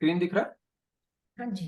Screen दिख रहा है? हाँ जी।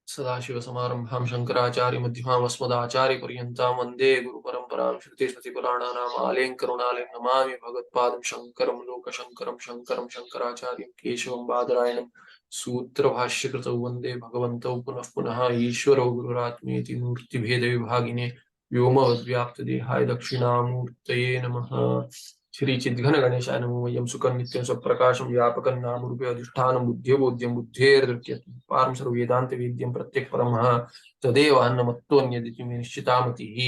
सदाशिव समारंभां शंकराचार्य मध्यमाम् अस्मदाचार्य पर्यन्तां वन्दे गुरु परंपरां श्रुति स्मृति पुराणानाम् आलयं करुणालयं नमामि भगवत्पादं शंकरं लोकशंकरं शंकरं शंकराचार्यं केशवं बादरायणं सूत्रभाष्यकृतौ वन्दे भगवन्तौ पुनः पुनः ईश्वरो गुरुरात्मेति मूर्तिभेदविभागिने व्योमवद्व्याप्तदेहाय दक्षिणामूर्तये नमः। श्री चिद्घन गणेशाय नमो। वयं सुखं नित्यं स्वप्रकाशं व्यापकं नामरूपे अधिष्ठानं बुद्ध्यबोध्यं बुद्धेर्दृक्यते पारं सर्ववेदान्तवेद्यं प्रत्यक्परमः तदेव अन्नमत्तोऽन्यदिति मे निश्चितामतिः।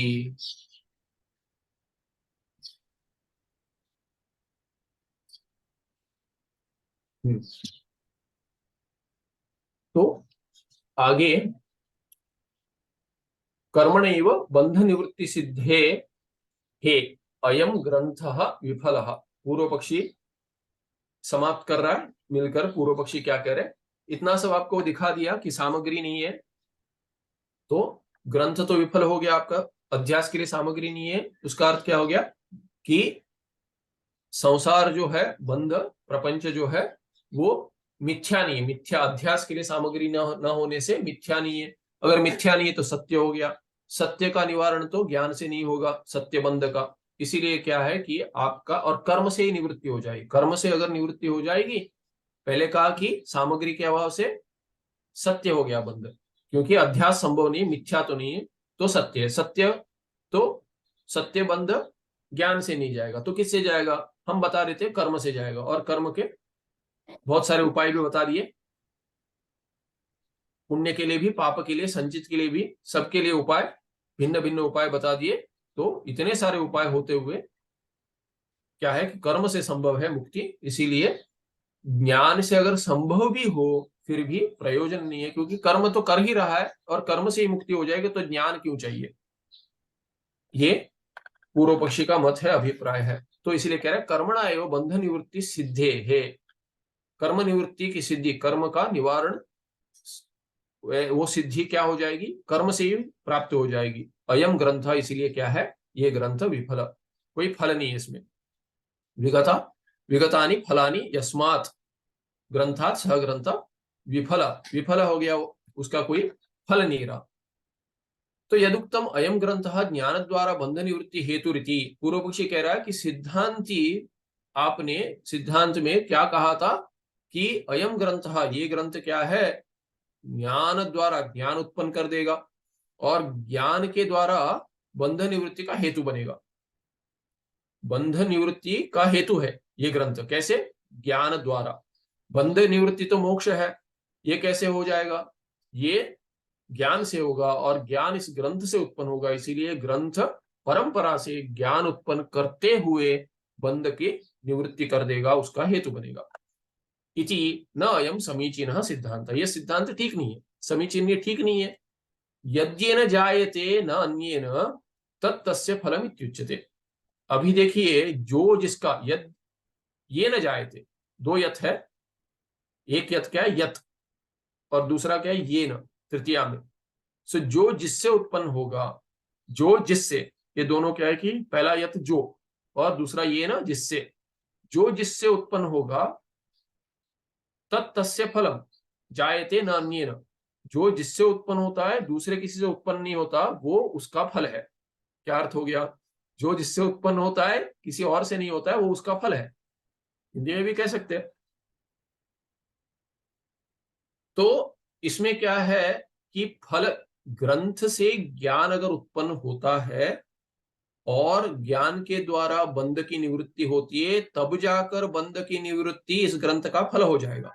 तो आगे कर्मणैव बंध निवृत्ति सिद्धे हे अयम ग्रंथः विफलः। पूर्व पक्षी समाप्त कर रहा है, मिलकर पूर्व पक्षी क्या कह रहे हैं, इतना सब आपको दिखा दिया कि सामग्री नहीं है तो ग्रंथ तो विफल हो गया, आपका अध्यास के लिए सामग्री नहीं है। उसका अर्थ क्या हो गया कि संसार जो है, बंध प्रपंच जो है वो मिथ्या नहीं है। मिथ्या अध्यास के लिए सामग्री न होने से मिथ्या नहीं है। अगर मिथ्या नहीं है तो सत्य हो गया। सत्य का निवारण तो ज्ञान से नहीं होगा, सत्य बंध का। इसीलिए क्या है कि आपका और कर्म से ही निवृत्ति हो जाएगी। कर्म से अगर निवृत्ति हो जाएगी, पहले कहा कि सामग्री के अभाव से सत्य हो गया बंध, क्योंकि अध्यास संभव नहीं, मिथ्या तो नहीं है तो सत्य है। सत्य तो सत्य बंध ज्ञान से नहीं जाएगा तो किससे जाएगा? हम बता रहे थे कर्म से जाएगा, और कर्म के बहुत सारे उपाय भी बता दिए। पुण्य के लिए भी, पाप के लिए, संचित के लिए भी, सबके लिए उपाय, भिन्न भिन्न उपाय बता दिए। तो इतने सारे उपाय होते हुए क्या है कि कर्म से संभव है मुक्ति। इसीलिए ज्ञान से अगर संभव भी हो फिर भी प्रयोजन नहीं है, क्योंकि कर्म तो कर ही रहा है और कर्म से ही मुक्ति हो जाएगी, तो ज्ञान क्यों चाहिए? ये पूर्व पक्षी का मत है, अभिप्राय है। तो इसलिए कह रहे हैं कर्मणा एवं बंध निवृत्ति सिद्धे है। कर्म निवृत्ति की सिद्धि, कर्म का निवारण, वो सिद्धि क्या हो जाएगी? कर्म से ही प्राप्त हो जाएगी। अयम ग्रंथ, इसीलिए क्या है, ये ग्रंथ विफल, कोई फल नहीं है इसमें। विगता विगतानि फलानि यस्मात् ग्रंथात् सह ग्रंथ विफल, विफल हो गया वो, उसका कोई फल नहीं रहा। तो यदुक्तम अयम ग्रंथ ज्ञान द्वारा बंध निवृत्ति हेतु रीति, पूर्व पक्षी कह रहा है कि सिद्धांति, आपने सिद्धांत में क्या कहा था कि अयम ग्रंथ, ये ग्रंथ क्या है, ज्ञान द्वारा ज्ञान उत्पन्न कर देगा और ज्ञान के द्वारा बंध निवृत्ति का हेतु बनेगा। बंध निवृत्ति का हेतु है ये ग्रंथ। कैसे? ज्ञान द्वारा। बंध निवृत्ति तो मोक्ष है, ये कैसे हो जाएगा? ये ज्ञान से होगा और ज्ञान इस ग्रंथ से उत्पन्न होगा। इसीलिए ग्रंथ परंपरा से ज्ञान उत्पन्न करते हुए बंध की निवृत्ति कर देगा, उसका हेतु बनेगा। इति न अयम समीचीन सिद्धांत, यह सिद्धांत ठीक नहीं है, समीचीन, ये ठीक नहीं है। यज्ञेन जायते न अन्येन तत्तस्य फलम इत्युच्यते। अभी देखिए, जो जिसका यद ये न जायते, दो यथ है, एक यथ क्या है, यथ, और दूसरा क्या है, ये न, तृतीया में। सो जो जिससे उत्पन्न होगा, जो जिससे, ये दोनों क्या है कि पहला यथ जो और दूसरा ये ना जिससे, जो जिससे उत्पन्न होगा तत्तस्य फलम जायते न अन्येन, जो जिससे उत्पन्न होता है, दूसरे किसी से उत्पन्न नहीं होता, वो उसका फल है। क्या अर्थ हो गया? जो जिससे उत्पन्न होता है, किसी और से नहीं होता है, वो उसका फल है। हिंदी में भी कह सकते हैं। तो इसमें क्या है कि फल, ग्रंथ से ज्ञान अगर उत्पन्न होता है और ज्ञान के द्वारा बंध की निवृत्ति होती है, तब जाकर बंध की निवृत्ति इस ग्रंथ का फल हो जाएगा।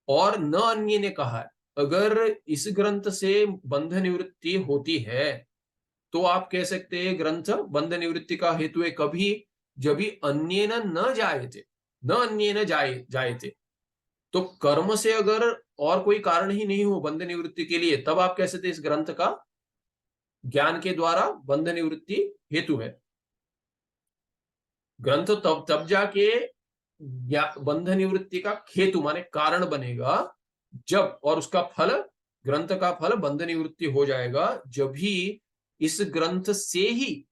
और न अन्य ने कहा है, अगर इस ग्रंथ से बंध निवृत्ति होती है तो आप कह सकते हैं ग्रंथ बंध निवृत्ति का हेतु है कभी, जब भी अन्य न जाए थे, न अन्य न जाए थे। तो कर्म से अगर और कोई कारण ही नहीं हो बंध निवृत्ति के लिए, तब आप कह सकते इस ग्रंथ का ज्ञान के द्वारा बंध निवृत्ति हेतु है। ग्रंथ तब जाके बंध निवृत्ति का हेतु माने कारण बनेगा जब, और उसका फल, ग्रंथ का फल बंध निवृत्ति हो जाएगा जब ही इस ग्रंथ से ही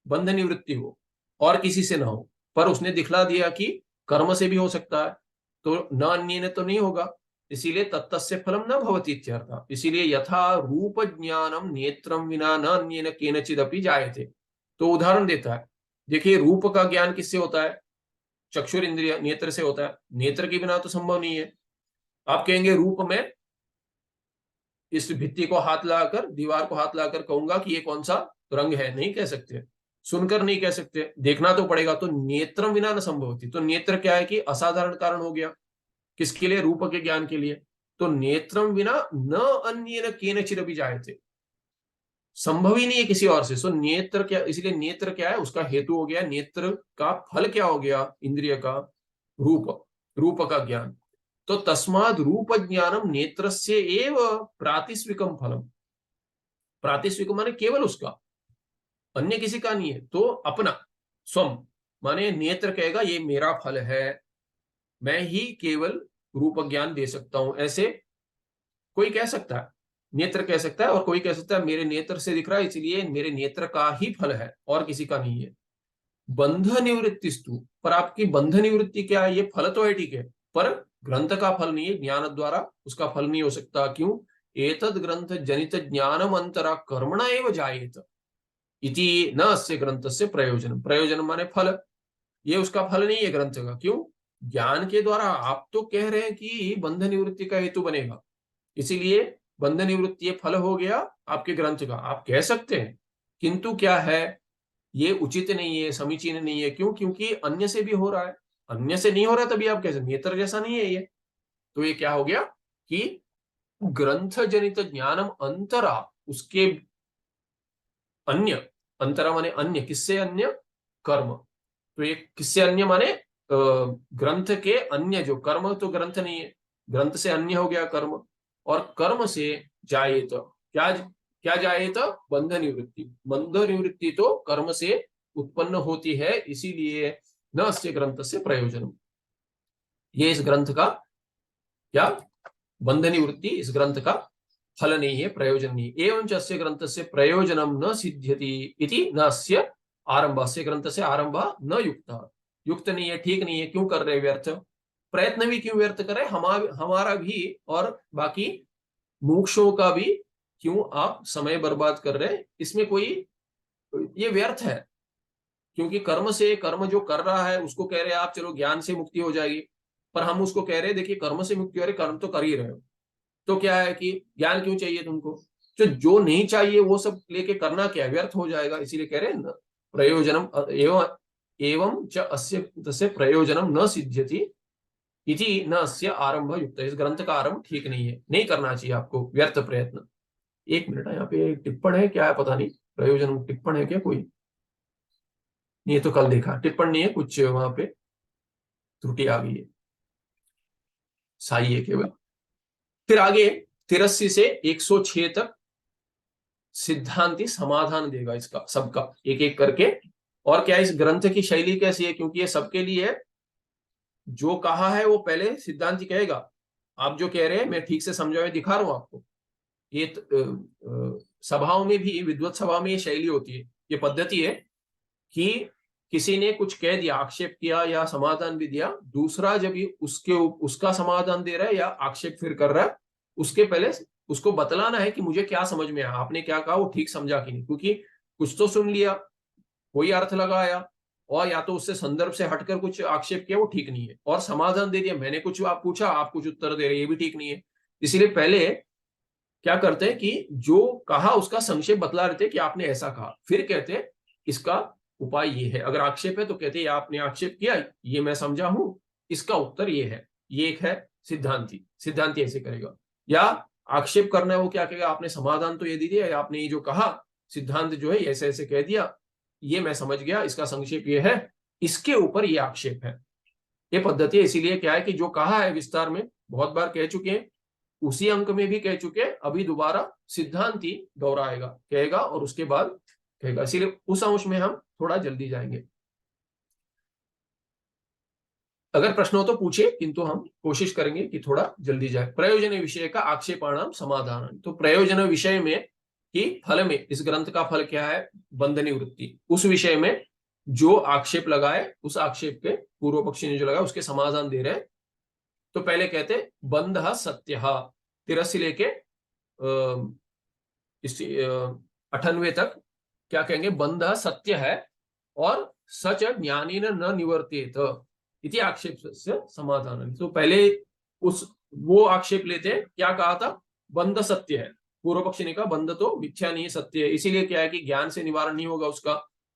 बंध निवृत्ति हो और किसी से ना हो। पर उसने दिखला दिया कि कर्म से भी हो सकता है, तो न अन्येन तो नहीं होगा, इसीलिए तत्तस्य फलम न भवति इत्यर्थः। इसीलिए यथा रूप ज्ञानम नेत्रम विना न अन्येन केनचिदपि जायते, तो उदाहरण देता है, देखिए रूप का ज्ञान किससे होता है? चक्षुर इंद्रिय नेत्र से होता है, नेत्र के बिना तो संभव नहीं है। आप कहेंगे रूप में इस भित्ति को हाथ लगाकर, दीवार को हाथ लगाकर कहूंगा कि ये कौन सा रंग है, नहीं कह सकते। सुनकर नहीं कह सकते, देखना तो पड़ेगा। तो नेत्रम विना न संभवती, तो नेत्र क्या है कि असाधारण कारण हो गया, किसके लिए? रूप के ज्ञान के लिए। तो नेत्रम विना न अन्येन केनचिदपि जायते, संभव ही नहीं है किसी और से। सो नेत्र क्या, इसलिए नेत्र क्या है? उसका हेतु हो गया, नेत्र का फल क्या हो गया? इंद्रिय का रूप, रूप का ज्ञान। तो तस्माद रूप ज्ञानम नेत्रस्य एव प्रातिस्विकम फलम। प्रातिस्विक माने केवल उसका, अन्य किसी का नहीं है। तो अपना स्वम माने नेत्र कहेगा ये मेरा फल है, मैं ही केवल रूप ज्ञान दे सकता हूं, ऐसे कोई कह सकता है, नेत्र कह सकता है। और कोई कह सकता है मेरे नेत्र से दिख रहा है इसलिए मेरे नेत्र का ही फल है और किसी का नहीं है। बंध निवृत्तिस्तु, पर आपकी बंध निवृत्ति क्या है? ये फल तो है, ठीक है, पर ग्रंथ का फल नहीं है, ज्ञान द्वारा उसका फल नहीं हो सकता। क्यों? एतद ग्रंथ जनित ज्ञानम अंतरा कर्मणा एव जायेत इति न अस्य ग्रंथस्य प्रयोजन। प्रयोजन माने फल, ये उसका फल नहीं है ग्रंथ का। क्यों? ज्ञान के द्वारा आप तो कह रहे हैं कि बंध निवृत्ति का हेतु बनेगा, इसीलिए बंध निवृत्ति ये फल हो गया आपके ग्रंथ का, आप कह सकते हैं। किंतु क्या है, ये उचित नहीं है, समीचीन नहीं है। क्यों? क्योंकि अन्य से भी हो रहा है, अन्य से नहीं हो रहा तभी आप कह सकते नेत्र जैसा नहीं है ये। तो ये क्या हो गया कि ग्रंथ जनित ज्ञानम अंतरा, उसके अन्य, अंतरा माने अन्य, किससे अन्य? कर्म। तो ये किससे अन्य माने ग्रंथ के अन्य, जो कर्म तो ग्रंथ नहीं है, ग्रंथ से अन्य हो गया कर्म। और कर्म से जायेत, क्या क्या जायेत? बंध निवृत्ति। बंध निवृत्ति तो कर्म से उत्पन्न होती है, इसीलिए न अस्य ग्रंथ से प्रयोजन, ये इस ग्रंथ का क्या? बंध निवृत्ति इस ग्रंथ का फल नहीं है, प्रयोजन नहीं। एवं अस्य ग्रंथ से प्रयोजनम न सिद्ध्यति इति न अस्य आरंभ, अस्य ग्रंथ से आरंभ न युक्त, युक्त नहीं है, ठीक नहीं है। क्यों कर रहे व्यर्थ? प्रयत्न भी क्यों व्यर्थ कर रहे? हमारा भी और बाकी मुमुक्षुओं का भी क्यों आप समय बर्बाद कर रहे हैं? इसमें कोई, ये व्यर्थ है। क्योंकि कर्म से, कर्म जो कर रहा है उसको कह रहे हैं आप चलो ज्ञान से मुक्ति हो जाएगी, पर हम उसको कह रहे हैं देखिए कर्म से मुक्ति हो रही, कर्म तो कर ही रहे हो, तो क्या है कि ज्ञान क्यों चाहिए तुमको? जो नहीं चाहिए वो सब लेके करना क्या, व्यर्थ हो जाएगा। इसीलिए कह रहे हैं न प्रयोजनम एवं एवं च अस्य प्रयोजनम न सिद्ध्यति इति न अस्य आरंभ युक्त, इस ग्रंथ का आरंभ ठीक नहीं है, नहीं करना चाहिए आपको व्यर्थ प्रयत्न। एक मिनट, यहाँ पे टिप्पण है क्या है पता नहीं, प्रयोजन टिप्पण है क्या कोई? नहीं, तो कल देखा, टिप्पण नहीं है, कुछ वहां पे त्रुटि आ गई है, साई है केवल। फिर आगे 83 से 106 तक सिद्धांति समाधान देगा इसका सबका, एक एक करके। और क्या इस ग्रंथ की शैली कैसी है? क्योंकि ये सबके लिए जो कहा है वो पहले सिद्धांति कहेगा, आप जो कह रहे हैं मैं ठीक से समझा दिखा रहा हूं आपको। ये सभाओं में भी, विद्वत सभा में ये शैली होती है, ये पद्धति है कि किसी ने कुछ कह दिया, आक्षेप किया या समाधान भी दिया, दूसरा जब ये उसका समाधान दे रहा है या आक्षेप फिर कर रहा है, उसके पहले उसको बतलाना है कि मुझे क्या समझ में आया, आपने क्या कहा वो ठीक समझा कि नहीं। क्योंकि कुछ तो सुन लिया, कोई अर्थ लगाया, और या तो उससे संदर्भ से हटकर कुछ आक्षेप किया, वो ठीक नहीं है। और समाधान दे दिया, मैंने कुछ आप पूछा, आप कुछ उत्तर दे रहे, ये भी ठीक नहीं है। इसलिए पहले क्या करते हैं कि जो कहा उसका संक्षेप बतला रहे थे कि आपने ऐसा कहा, फिर कहते हैं इसका उपाय ये है। अगर आक्षेप है तो कहते हैं आपने आक्षेप किया, ये मैं समझा हूं, इसका उत्तर ये है। ये एक है सिद्धांति, सिद्धांति ऐसे करेगा। या आक्षेप करना है, वो क्या कहेगा, आपने समाधान तो ये दे दिया, आपने ये जो कहा सिद्धांत जो है ऐसे ऐसे कह दिया, ये मैं समझ गया, इसका संक्षेप ये है, इसके ऊपर ये आक्षेप है। ये पद्धति है। इसीलिए क्या है कि जो कहा है विस्तार में बहुत बार कह चुके हैं, उसी अंक में भी कह चुके, अभी दोबारा सिद्धांति दोहराएगा, कहेगा और उसके बाद कहेगा। इसीलिए उस अंश में हम थोड़ा जल्दी जाएंगे। अगर प्रश्न हो तो पूछिए, किंतु हम कोशिश करेंगे कि थोड़ा जल्दी जाए। प्रयोजन विषय का आक्षेपाणाम समाधान, तो प्रयोजन विषय में कि फल में, इस ग्रंथ का फल क्या है, बंध निवृत्ति, उस विषय में जो आक्षेप लगाए उस आक्षेप पे पूर्व पक्षी ने जो लगाया उसके समाधान दे रहे हैं। तो पहले कहते बंध सत्य, 83 से लेके 98 तक क्या कहेंगे, बंध सत्य है और सच ज्ञानी न निवर्तित इति आक्षेप से समाधान। तो पहले उस वो आक्षेप लेते हैं, क्या कहा था, बंध सत्य है। पूर्व पक्षी ने कहा बंध तो मिथ्या नहीं सत्य है, इसीलिए क्या है कि ज्ञान से निवारण नहीं होगा,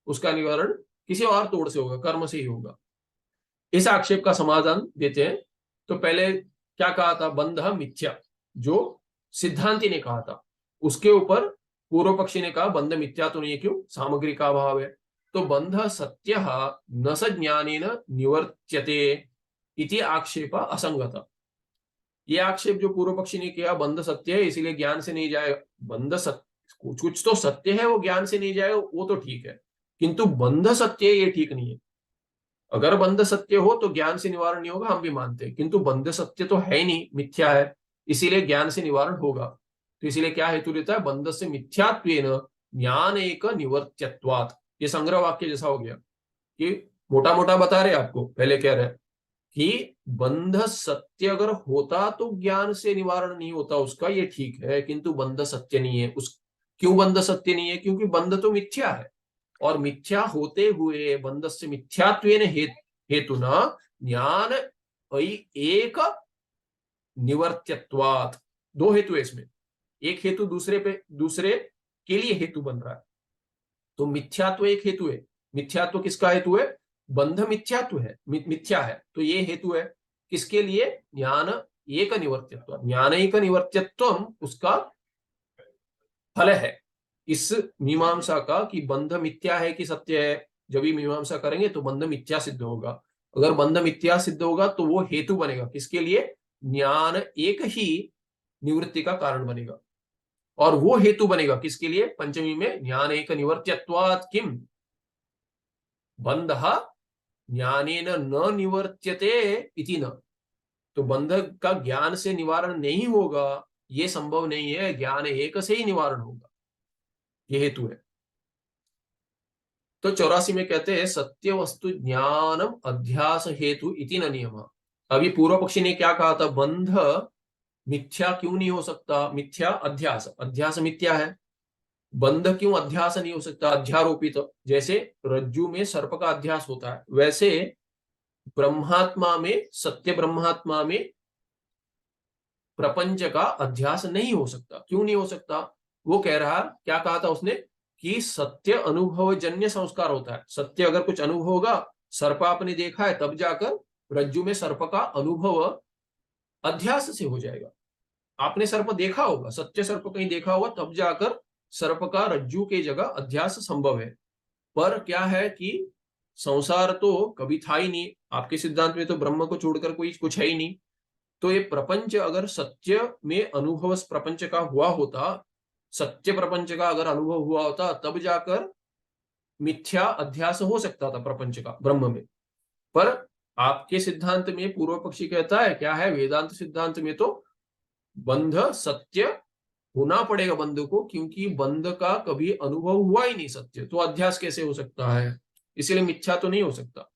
उसका निवारण किसी और तोड़ से होगा, कर्म से ही होगा। इस आक्षेप का समाधान देते हैं। तो पहले क्या कहा था, बंध मिथ्या, जो सिद्धांति ने कहा था, उसके ऊपर पूर्व पक्षी ने कहा बंध मिथ्या तो नहीं है, क्यों, सामग्री का अभाव है। तो बंध सत्य न स ज्ञानेन निवर्त्यते इति आक्षेप असंगत। ये आक्षेप जो पूर्व पक्षी ने किया बंध सत्य है इसीलिए ज्ञान से नहीं जाएगा, बंध सत्य कुछ तो सत्य है वो ज्ञान से नहीं जाएगा, वो तो ठीक है, किंतु बंध सत्य ये ठीक नहीं है। अगर बंध सत्य हो तो ज्ञान से निवारण नहीं होगा, हम भी मानते हैं, किंतु बंध सत्य तो है ही नहीं, मिथ्या है, इसीलिए ज्ञान से निवारण होगा। तो इसीलिए क्या हेतु लेता है, बंध से मिथ्यात्वेन ज्ञान एक निवर्त्यत्वात्। ये संग्रह वाक्य जैसा हो गया कि मोटा मोटा बता रहे आपको, पहले कह रहे हैं कि बंध सत्य अगर होता तो ज्ञान से निवारण नहीं होता उसका, ये ठीक है, किंतु बंध सत्य नहीं है। उस क्यों बंध सत्य नहीं है, क्योंकि बंध तो मिथ्या है, और मिथ्या होते हुए बंध से मिथ्यात्वेन हेतु न ज्ञान एक निवर्त्यत्वात्। दो हेतु है इसमें, एक हेतु दूसरे के लिए हेतु बन रहा है। तो मिथ्यात्व एक हेतु है, मिथ्यात्व किसका हेतु है, बंध मिथ्यात्व है, मिथ्या है, तो ये हेतु है किसके लिए, ज्ञान एक निवर्त्यत्व, ज्ञान एक निवर्त्यत्व उसका फल है इस मीमांसा का, कि बंध मिथ्या है कि सत्य है। जब भी मीमांसा करेंगे तो बंध मिथ्या सिद्ध होगा, अगर बंध मिथ्या सिद्ध होगा तो वो हेतु बनेगा किसके लिए, ज्ञान एक ही निवृत्ति का कारण बनेगा, और वो हेतु बनेगा किसके लिए, पंचमी में, ज्ञान एक निवर्त्यत्वात् किम बंध ज्ञानेन न निवर्त्यते इति न। तो बंध का ज्ञान से निवारण नहीं होगा, ये संभव नहीं है, ज्ञान एक से ही निवारण होगा, ये हेतु है। तो 84 में कहते हैं सत्य वस्तु ज्ञानम अध्यास हेतु इति न नियम। अभी पूर्व पक्षी ने क्या कहा था, बंध मिथ्या क्यों नहीं हो सकता, मिथ्या अध्यास, अध्यास मिथ्या है, बंध क्यों अध्यास नहीं हो सकता, अध्यारोपित। जैसे रज्जु में सर्प का अध्यास होता है, वैसे ब्रह्मात्मा में, सत्य ब्रह्मात्मा में प्रपंच का अध्यास नहीं हो सकता। क्यों नहीं हो सकता, वो कह रहा, क्या कहा था उसने, कि सत्य अनुभवजन्य संस्कार होता है। सत्य अगर कुछ अनुभव होगा, सर्प आपने देखा है, तब जाकर रज्जु में सर्प का अनुभव अध्यास से हो जाएगा। आपने सर्प देखा होगा, सत्य सर्प कहीं देखा होगा, तब जाकर सर्प का रज्जु के जगह अध्यास संभव है। पर क्या है कि संसार तो कभी था ही नहीं, आपके सिद्धांत में तो ब्रह्म को छोड़कर कोई कुछ है ही नहीं। तो ये प्रपंच अगर सत्य में अनुभव प्रपंच का हुआ होता, सत्य प्रपंच का अगर अनुभव हुआ होता, तब जाकर मिथ्या अध्यास हो सकता था प्रपंच का ब्रह्म में। पर आपके सिद्धांत में पूर्व पक्षी कहता है, क्या है, वेदांत सिद्धांत में तो बंध सत्य होना पड़ेगा बंध को, क्योंकि बंध का कभी अनुभव हुआ ही नहीं सत्य, तो अध्यास कैसे हो सकता है, इसलिए मिथ्या तो नहीं हो सकता।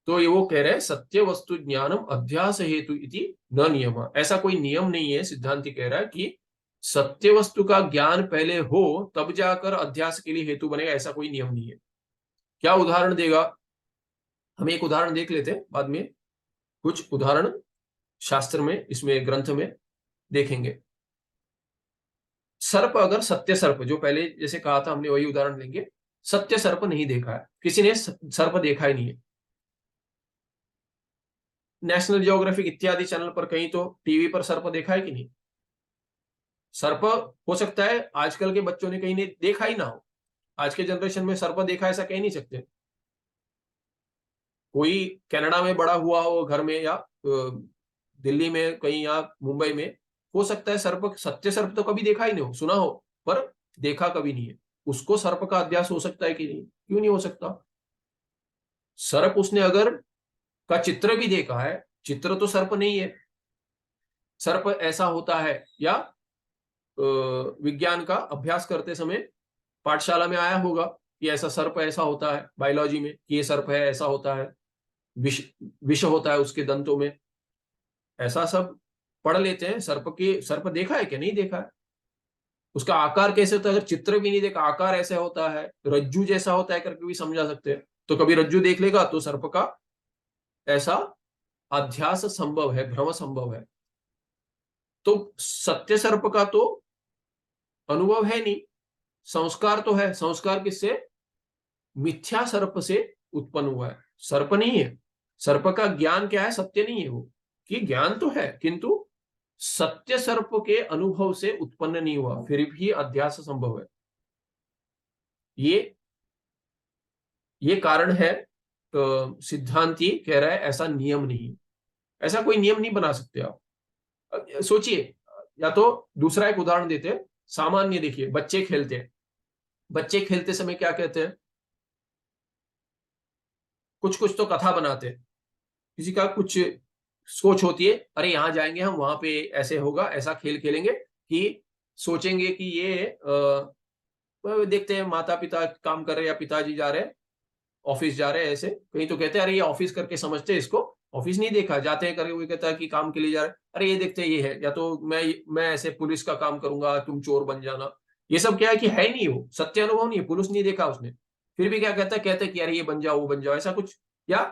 तो ये वो कह रहे हैं सत्य वस्तु ज्ञानम अध्यास हेतु इति न नियम। ऐसा कोई नियम नहीं है, सिद्धांति कह रहा है कि सत्य वस्तु का ज्ञान पहले हो तब जाकर अध्यास के लिए हेतु बनेगा, ऐसा कोई नियम नहीं है। क्या उदाहरण देगा, हम एक उदाहरण देख लेते हैं, बाद में कुछ उदाहरण शास्त्र में, इसमें ग्रंथ में देखेंगे। सर्प, अगर सत्य सर्प, जो पहले जैसे कहा था हमने वही उदाहरण लेंगे, सत्य सर्प नहीं देखा है, किसी ने सर्प देखा ही नहीं है। नेशनल ज्योग्राफिक इत्यादि चैनल पर कहीं तो टीवी पर सर्प देखा है कि नहीं, सर्प हो सकता है आजकल के बच्चों ने कहीं ने देखा ही ना हो, आज के जनरेशन में सर्प देखा ऐसा कह नहीं सकते। कोई कनाडा में बड़ा हुआ हो घर में, या दिल्ली में कहीं, या मुंबई में, हो सकता है सर्प, सत्य सर्प तो कभी देखा ही नहीं हो, सुना हो पर देखा कभी नहीं है, उसको सर्प का अध्यास हो सकता है कि नहीं, क्यों नहीं हो सकता। सर्प उसने अगर का चित्र भी देखा है, चित्र तो सर्प नहीं है, सर्प ऐसा होता है, या विज्ञान का अभ्यास करते समय पाठशाला में आया होगा कि ऐसा सर्प ऐसा होता है बायोलॉजी में, कि ये सर्प है ऐसा होता है, विष विष होता है उसके दंतों में, ऐसा सब पढ़ लेते हैं। सर्प देखा है क्या? नहीं देखा है। उसका आकार कैसे होता है अगर चित्र भी नहीं देखा, आकार ऐसा होता है, रज्जू जैसा होता है करके भी समझा सकते हैं। तो कभी रज्जू देख लेगा तो सर्प का ऐसा अध्यास संभव है, भ्रम संभव है। तो सत्य सर्प का तो अनुभव है नहीं, संस्कार तो है। संस्कार किससे? मिथ्या सर्प से उत्पन्न हुआ है, सर्प नहीं है। सर्प का ज्ञान क्या है? सत्य नहीं है वो, कि ज्ञान तो है किंतु सत्य सर्प के अनुभव से उत्पन्न नहीं हुआ, फिर भी अध्यास संभव है। ये कारण है। तो सिद्धांती कह रहा है ऐसा नियम नहीं, ऐसा कोई नियम नहीं बना सकते आप। सोचिए, या तो दूसरा एक उदाहरण देते हैं। सामान्य देखिए, बच्चे खेलते हैं, बच्चे खेलते समय क्या कहते हैं? कुछ कुछ तो कथा बनाते हैं। किसी का कुछ सोच होती है, अरे यहां जाएंगे हम, वहां पे ऐसे होगा, ऐसा खेल खेलेंगे, कि सोचेंगे कि ये देखते हैं माता पिता काम कर रहे हैं या पिताजी जा रहे हैं, ऑफिस जा रहे हैं, ऐसे कहीं तो कहते हैं अरे ये ऑफिस करके समझते हैं इसको, ऑफिस नहीं देखा, जाते हैं करके वो कहता है कि काम के लिए जा रहे हैं, अरे ये देखते हैं ये है, या तो मैं ऐसे पुलिस का काम करूंगा, तुम चोर बन जाना। ये सब क्या है कि है नहीं, वो सत्य अनुभव नहीं है, पुलिस नहीं देखा उसने, फिर भी क्या कहता है, कहते हैं कि अरे ये बन जाओ वो बन जाओ, ऐसा कुछ। या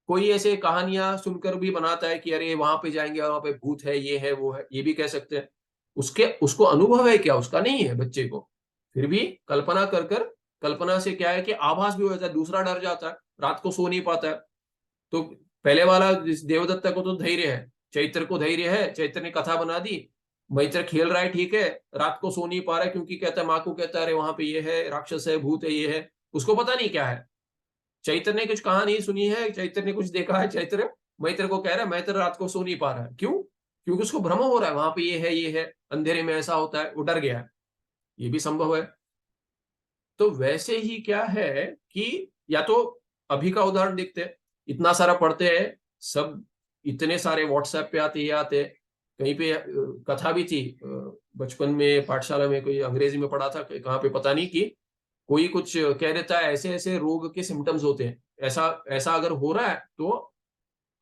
कोई ऐसे कहानियां सुनकर भी बनाता है कि अरे वहां पे जाएंगे, वहां पे भूत है, ये है वो है, ये भी कह सकते हैं। उसको अनुभव है क्या? उसका नहीं है बच्चे को, फिर भी कल्पना कर कर, कल्पना से क्या है कि आभास भी हो जाता है, दूसरा डर जाता है, रात को सो नहीं पाता है। तो पहले वाला देवदत्ता को तो धैर्य है, चैत्र को धैर्य है, चैत्र ने कथा बना दी, मैत्र खेल रहा है ठीक है, रात को सो नहीं पा रहा है क्योंकि कहता है, माँ को कहता है अरे वहां पे ये है, राक्षस है, भूत है, ये है, उसको पता नहीं क्या है। चैत्र ने कुछ कहा नहीं सुनी है, चैत्र ने कुछ देखा है, चैत्र मैत्र को कह रहा है मैत्र रात को सो नहीं पा रहा है, क्यों? क्योंकि उसको भ्रम हो रहा है, वहां पे ये है, अंधेरे में ऐसा होता है, वो डर गया है। ये भी संभव है। तो वैसे ही क्या है कि या तो अभी का उदाहरण देखते हैं, इतना सारा पढ़ते हैं सब, इतने सारे व्हाट्सएप पे आते, ये आते, कहीं पे कथा भी थी बचपन में, पाठशाला में कोई अंग्रेजी में पढ़ा था कहाँ पे पता नहीं, कि कोई कुछ कह देता है ऐसे ऐसे रोग के सिम्टम्स होते हैं, ऐसा ऐसा अगर हो रहा है तो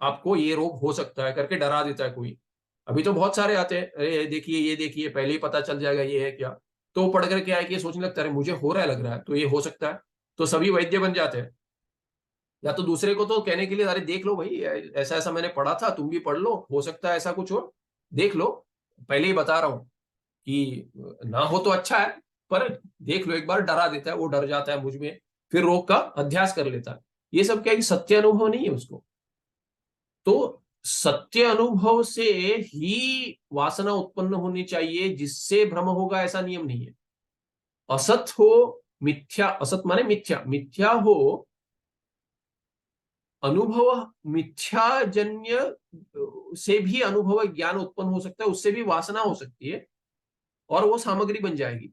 आपको ये रोग हो सकता है करके डरा देता है कोई। अभी तो बहुत सारे आते हैं, अरे ये देखिए पहले ही पता चल जाएगा ये है क्या। तो पढ़ कर क्या है कि ये सोचने लगता है मुझे हो रहा है, लग रहा है तो ये हो सकता है, तो सभी वैद्य बन जाते हैं। या तो दूसरे को तो कहने के लिए, अरे देख लो भाई, ऐसा ऐसा मैंने पढ़ा था, तुम भी पढ़ लो, हो सकता है ऐसा कुछ हो, देख लो, पहले ही बता रहा हूँ कि ना हो तो अच्छा है, पर देख लो एक बार, डरा देता है, वो डर जाता है मुझ में, फिर रोग का अध्यास कर लेता है। ये सब क्या है कि सत्य अनुभव नहीं है उसको। तो सत्य अनुभव से ही वासना उत्पन्न होनी चाहिए, जिससे भ्रम होगा ऐसा नियम नहीं है। असत हो, मिथ्या, असत माने मिथ्या, मिथ्या हो, अनुभव मिथ्याजन्य से भी अनुभव ज्ञान उत्पन्न हो सकता है, उससे भी वासना हो सकती है और वो सामग्री बन जाएगी,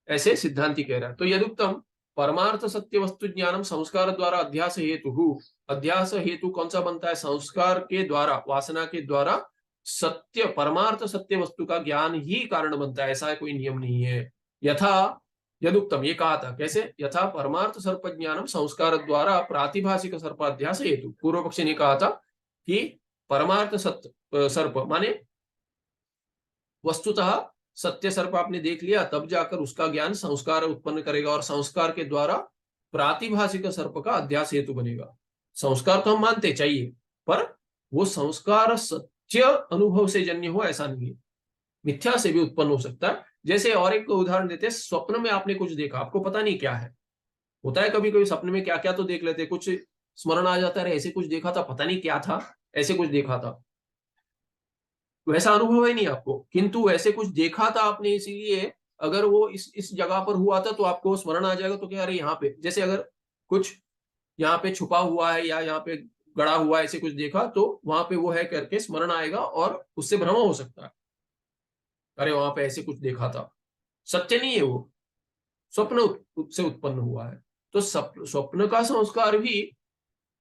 ऐसे सिद्धांति कह रहा है। तो यदुक्तम परमार्थ सत्य वस्तु ज्ञानम संस्कार द्वारा अध्यास हेतु, अध्यास हेतु कौन सा बनता है? संस्कार के द्वारा, वासना के द्वारा सत्य, परमार्थ सत्य वस्तु का ज्ञान ही कारण बनता है, ऐसा कोई नियम नहीं है। यथा यदुक्तम, ये कहा था कैसे? यथा परमार्थ सर्प ज्ञानम संस्कार द्वारा प्रातिभाषिक सर्पाध्यास हेतु, पूर्व पक्षी ने कहा था कि परमार्थ सत्य सर्प माने वस्तुतः सत्य सर्प आपने देख लिया, तब जाकर उसका ज्ञान संस्कार उत्पन्न करेगा और संस्कार के द्वारा प्रातिभाषिक सर्प का अध्यास हेतु बनेगा। संस्कार तो हम मानते चाहिए, पर वो संस्कार सत्य अनुभव से जन्य हो ऐसा नहीं है, मिथ्या से भी उत्पन्न हो सकता है। जैसे और एक उदाहरण देते हैं, स्वप्न में आपने कुछ देखा, आपको पता नहीं क्या है, होता है कभी कभी सपने में क्या क्या तो देख लेते, कुछ स्मरण आ जाता है, ऐसे कुछ देखा था, पता नहीं क्या था, ऐसे कुछ देखा था, वैसा अनुभव है नहीं आपको, किंतु वैसे कुछ देखा था आपने, इसीलिए अगर वो इस जगह पर हुआ था तो आपको स्मरण आ जाएगा, तो क्या अरे यहाँ पे, जैसे अगर कुछ यहाँ पे छुपा हुआ है या यहाँ पे गड़ा हुआ है, ऐसे कुछ देखा तो वहां पे वो है करके स्मरण आएगा और उससे भ्रम हो सकता है, अरे वहां पे ऐसे कुछ देखा था, सत्य नहीं है वो, स्वप्न से उत्पन्न हुआ है। तो स्वप्न का संस्कार भी,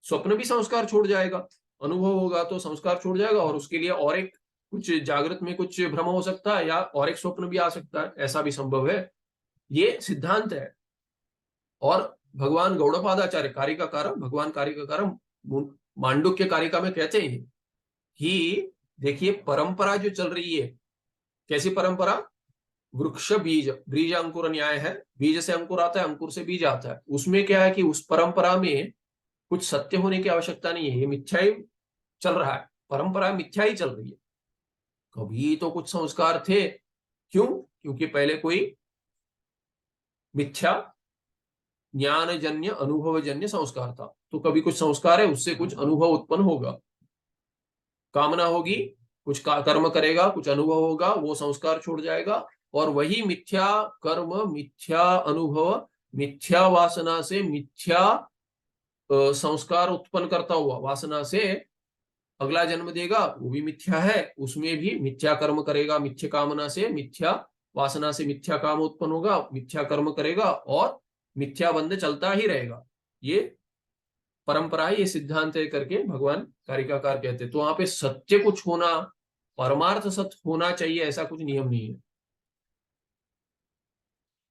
स्वप्न भी संस्कार छोड़ जाएगा, अनुभव होगा तो संस्कार छोड़ जाएगा, और उसके लिए और एक कुछ जागृत में कुछ भ्रम हो सकता है, या और एक स्वप्न भी आ सकता है, ऐसा भी संभव है। ये सिद्धांत है। और भगवान गौड़पादाचार्य कारिकाकारम, भगवान कारिकाकारम मांडुक्य कारिका में कहते हैं कि देखिए परंपरा जो चल रही है, कैसी परंपरा, वृक्ष बीज, बीज अंकुर न्याय है, बीज से अंकुर आता है, अंकुर से बीज आता है। उसमें क्या है कि उस परंपरा में कुछ सत्य होने की आवश्यकता नहीं है, ये मिथ्या ही चल रहा है, परंपरा मिथ्या ही चल रही है। कभी तो कुछ संस्कार थे, क्यों? क्योंकि पहले कोई मिथ्या ज्ञानजन्य अनुभवजन्य संस्कार था, तो कभी कुछ संस्कार है, उससे कुछ अनुभव उत्पन्न होगा, कामना होगी, कुछ कर्म करेगा, कुछ अनुभव होगा, वो संस्कार छोड़ जाएगा, और वही मिथ्या कर्म, मिथ्या अनुभव, मिथ्या वासना से मिथ्या संस्कार उत्पन्न करता हुआ वासना से अगला जन्म देगा, वो भी मिथ्या है, उसमें भी मिथ्या कर्म करेगा, मिथ्या कामना से मिथ्या वासना से मिथ्या काम उत्पन्न होगा, मिथ्या कर्म करेगा और मिथ्या बंध चलता ही रहेगा। ये परंपरा है, ये सिद्धांत है करके भगवान कारिकाकार कहते हैं। तो वहां पे सत्य कुछ होना, परमार्थ सत्य होना चाहिए, ऐसा कुछ नियम नहीं है।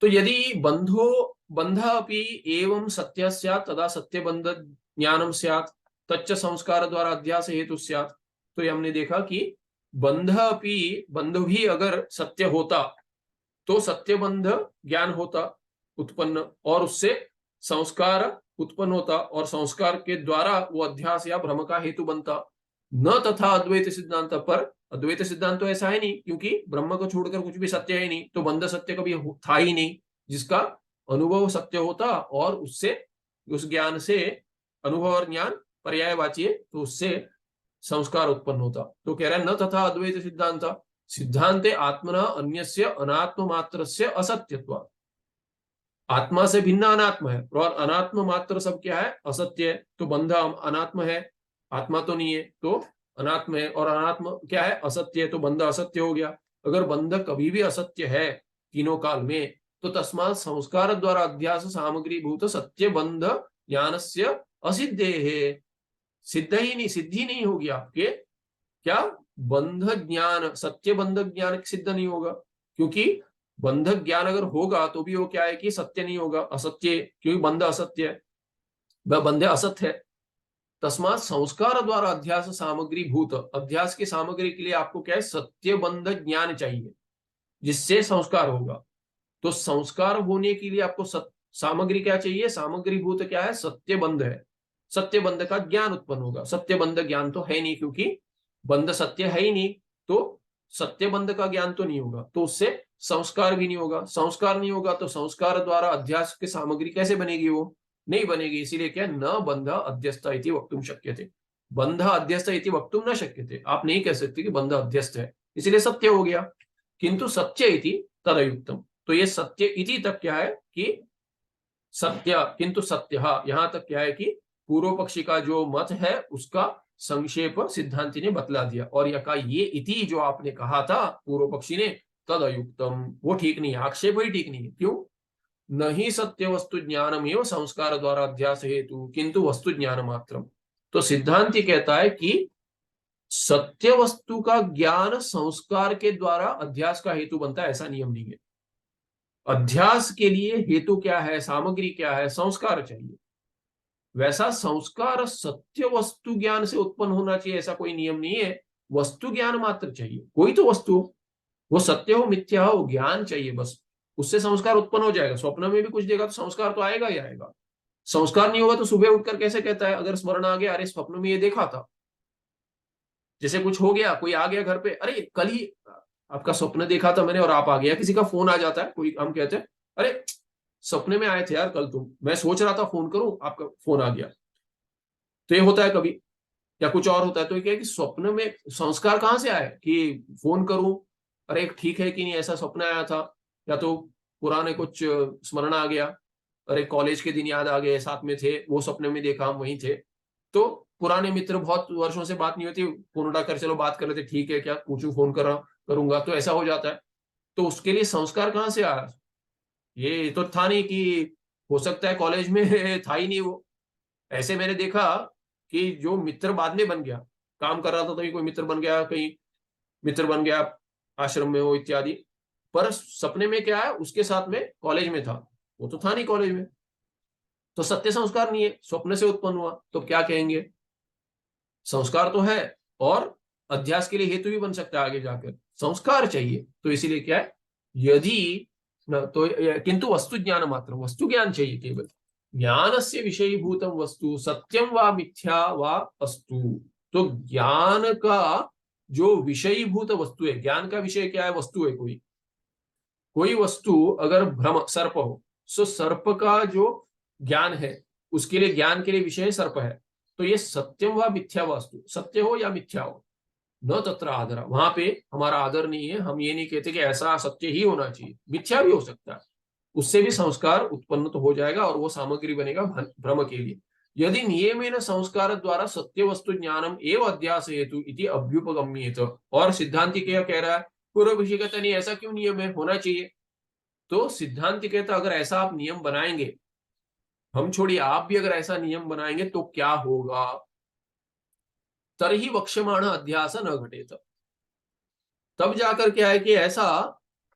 तो यदि बंधो बंध अपि एवं सत्य स्यात् तदा सत्य बंध ज्ञानम स्यात् तच्च संस्कार द्वारा अध्यास हेतु स्यात्। तो ये हमने देखा कि बंध अपि, बंध भी अगर सत्य होता तो सत्य बंध ज्ञान होता उत्पन्न, और उससे संस्कार उत्पन्न होता, और संस्कार के द्वारा वो अध्यास या भ्रम का हेतु बनता। न तथा अद्वैत सिद्धांत पर, अद्वैत सिद्धांत तो ऐसा है नहीं, क्योंकि ब्रह्म को छोड़कर कुछ भी सत्य है नहीं, तो बंध सत्य कभी था ही नहीं, जिसका अनुभव सत्य होता और उससे, उस ज्ञान से, अनुभव और ज्ञान पर्यायवाची है, तो उससे संस्कार उत्पन्न होता। तो कह रहा है न तथा अद्वैत सिद्धांत, सिद्धांते आत्मना अन्यस्य अनात्म मात्रस्य असत्यत्व, आत्मा से भिन्न अनात्म है, और अनात्म मात्र सब क्या है, असत्य है। तो बंध अनात्म है, आत्मा तो नहीं है, तो अनात्म है, और अनात्म क्या है, असत्य है, तो बंध असत्य हो गया। अगर बंध कभी भी असत्य है तीनों काल में, तो तस्मात् संस्कार द्वारा अध्यास सामग्री भूत सत्य बंध ज्ञानस्य असिद्धे है, सिद्ध ही नहीं, सिद्धि नहीं होगी आपके, क्या, बंध ज्ञान, सत्य बंध ज्ञान सिद्ध नहीं होगा, क्योंकि बंधक ज्ञान अगर होगा तो भी वो क्या है कि सत्य नहीं होगा, असत्य, क्योंकि बंध असत्य है, वह बंधे असत्य है। तस्मात संस्कार द्वारा अध्यास सामग्री भूत, अध्यास की सामग्री के लिए आपको क्या है, सत्य बंध ज्ञान चाहिए, जिससे संस्कार होगा। तो संस्कार होने के लिए आपको सामग्री क्या चाहिए, सामग्री भूत क्या है, सत्य बंध है, सत्य बंध का ज्ञान उत्पन्न होगा। सत्य बंध ज्ञान तो है नहीं, क्योंकि बंध सत्य है ही नहीं, तो सत्य बंध का ज्ञान तो नहीं होगा, तो उससे संस्कार भी नहीं होगा। संस्कार नहीं होगा तो संस्कार द्वारा अध्यास की सामग्री कैसे बनेगी, वो नहीं बनेगी। इसीलिए क्या, न बंध अध्यस्त इति वक्तुम शक्यते, बंध अध्यस्त इति वक्तुम न शक्यते, आप नहीं कह सकते कि बंध अध्यस्त है, इसीलिए सत्य हो गया। किंतु सत्य इति तदयुक्तम, तो ये सत्य इति तक क्या है कि सत्य, किंतु सत्य, यहां तक क्या है कि पूर्व पक्षी का जो मत है उसका संक्षेप सिद्धांति ने बतला दिया, और यह का ये इति जो आपने कहा था पूर्व पक्षी ने, तद अयुक्तम, वो ठीक नहीं है, आक्षेप ही ठीक नहीं है। क्यों? नहीं सत्य वस्तु ज्ञानम एवं संस्कार द्वारा अध्यास हेतु किंतु वस्तु ज्ञान मात्रम। तो सिद्धांति कहता है कि सत्य वस्तु का ज्ञान संस्कार के द्वारा अध्यास का हेतु बनता है, ऐसा नियम नहीं है। अध्यास के लिए हेतु क्या है, सामग्री क्या है, संस्कार चाहिए। वैसा संस्कार सत्य वस्तु ज्ञान से उत्पन्न होना चाहिए, ऐसा कोई नियम नहीं है। वस्तु ज्ञान मात्र चाहिए, कोई तो वस्तु, वो सत्य हो मिथ्या हो, ज्ञान चाहिए बस, उससे संस्कार उत्पन्न हो जाएगा। स्वप्न में भी कुछ देगा तो संस्कार तो आएगा ही आएगा। संस्कार नहीं होगा तो सुबह उठकर कैसे कहता है, अगर स्मरण आ गया, अरे स्वप्न में ये देखा था, जैसे कुछ हो गया, कोई आ गया घर पे, अरे कल ही आपका स्वप्न देखा था मैंने और आप आ गया, किसी का फोन आ जाता है, कोई, हम कहते हैं अरे सपने में आए थे यार कल तुम, मैं सोच रहा था फोन करूं, आपका फोन आ गया। तो ये होता है कभी, या कुछ और होता है। तो ये क्या है कि स्वप्न में संस्कार कहां से आए कि फोन करूं, अरे ठीक है कि नहीं, ऐसा स्वप्न आया था, या तो पुराने कुछ स्मरण आ गया, अरे कॉलेज के दिन याद आ गए, साथ में थे, वो सपने में देखा हम वहीं थे। तो पुराने मित्र, बहुत वर्षों से बात नहीं होती, फोन उठाकर चलो बात कर लेते, ठीक है क्या पूछूं, फोन कर करूंगा, तो ऐसा हो जाता है। तो उसके लिए संस्कार कहां से आया, ये तो था नहीं कि हो सकता है कॉलेज में था ही नहीं वो। ऐसे मैंने देखा कि जो मित्र बाद में बन गया, काम कर रहा था तभी कोई मित्र बन गया, कहीं मित्र बन गया आश्रम में हो इत्यादि, पर सपने में क्या है, उसके साथ में कॉलेज में था, वो तो था नहीं कॉलेज में। तो सत्य संस्कार नहीं है, स्वप्न से उत्पन्न हुआ, तो क्या कहेंगे? संस्कार तो है और अध्यास के लिए हेतु भी बन सकता है आगे जाकर, संस्कार चाहिए। तो इसीलिए क्या है, यदि न तो किंतु वस्तु ज्ञान मात्र, वस्तु ज्ञान चाहिए केवल। ज्ञान से विषयीभूतम वस्तु सत्यम व मिथ्या व अस्तु। तो ज्ञान का जो विषयीभूत वस्तु है, ज्ञान का विषय क्या है? वस्तु है कोई, कोई वस्तु अगर भ्रम सर्प हो, सो सर्प का जो ज्ञान है, उसके लिए ज्ञान के लिए विषय सर्प है। तो ये सत्यम व मिथ्या वस्तु, सत्य हो या मिथ्या हो, न तत्र आदर, वहां पे हमारा आदर नहीं है। हम ये नहीं कहते कि ऐसा सत्य ही होना चाहिए, मिथ्या भी हो सकता है, उससे भी संस्कार उत्पन्न तो हो जाएगा और वो सामग्री बनेगा भ्रम के लिए। यदि नियमेन संस्कार द्वारा सत्य वस्तु ज्ञानम एव अध्यास हेतु इति अभ्युपगम्येत। और सिद्धांति क्या कह रहा है? पूर्व ऋषि कहता नहीं, ऐसा क्यों नियम है, होना चाहिए। तो सिद्धांति कहता अगर ऐसा आप नियम बनाएंगे, हम छोड़िए आप भी अगर ऐसा नियम बनाएंगे तो क्या होगा? तरही वक्ष्यमाण अध्यास न घटेत, तब जाकर क्या है कि ऐसा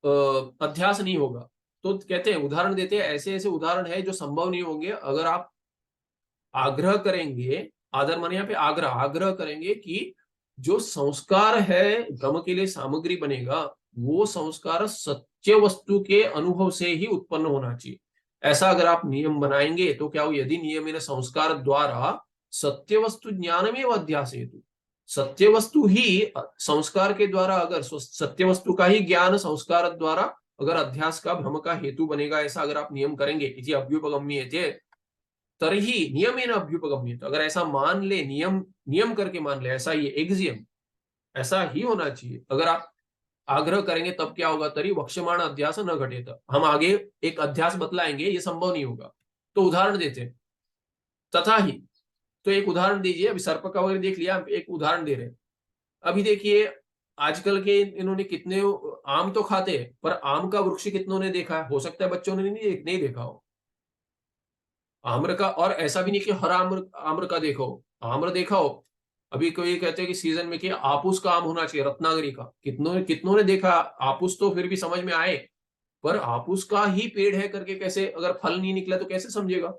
अध्यास नहीं होगा। तो कहते हैं, उदाहरण देते हैं, ऐसे ऐसे उदाहरण है जो संभव नहीं होंगे अगर आप आग्रह करेंगे। आदर माने यहाँ पे आग्रह, आग्रह करेंगे कि जो संस्कार है भ्रम के लिए सामग्री बनेगा, वो संस्कार सत्य वस्तु के अनुभव से ही उत्पन्न होना चाहिए। ऐसा अगर आप नियम बनाएंगे तो क्या हो? यदि नियम संस्कार द्वारा सत्य वस्तु ज्ञान में अध्यास हेतु, सत्य वस्तु ही संस्कार के द्वारा, अगर सत्य वस्तु का ही ज्ञान संस्कार द्वारा अगर अध्यास का भ्रम का हेतु बनेगा, ऐसा अगर आप नियम करेंगे, इति अभ्युपगम्येते तरही नियमेन अभ्युपगम्येत, अगर ऐसा मान ले, नियम करके मान ले, ऐसा ये एक्सियम ऐसा ही होना चाहिए, अगर आप आग्रह करेंगे तब क्या होगा? तरी वक्ष्यमाण अध्यास न घटेत, हम आगे एक अध्यास बतलाएंगे, ये संभव नहीं होगा। तो उदाहरण देते हैं, तथा ही, तो एक उदाहरण दीजिए। अभी सर्प का वगैरह देख लिया, एक उदाहरण दे रहे हैं। अभी देखिए, आजकल के इन्होंने कितने आम तो खाते हैं, पर आम का वृक्ष कितनों ने देखा है? हो सकता है बच्चों ने नहीं देखा हो आम्र का। और ऐसा भी नहीं कि हर आम्र आम्र का देखो, आम्र देखा हो। अभी कोई कहते हैं कि सीजन में कि आपूस का आम होना चाहिए, रत्नागिरी का, कितनों ने देखा? आपूस तो फिर भी समझ में आए, पर आपूस का ही पेड़ है करके कैसे, अगर फल नहीं निकला तो कैसे समझेगा?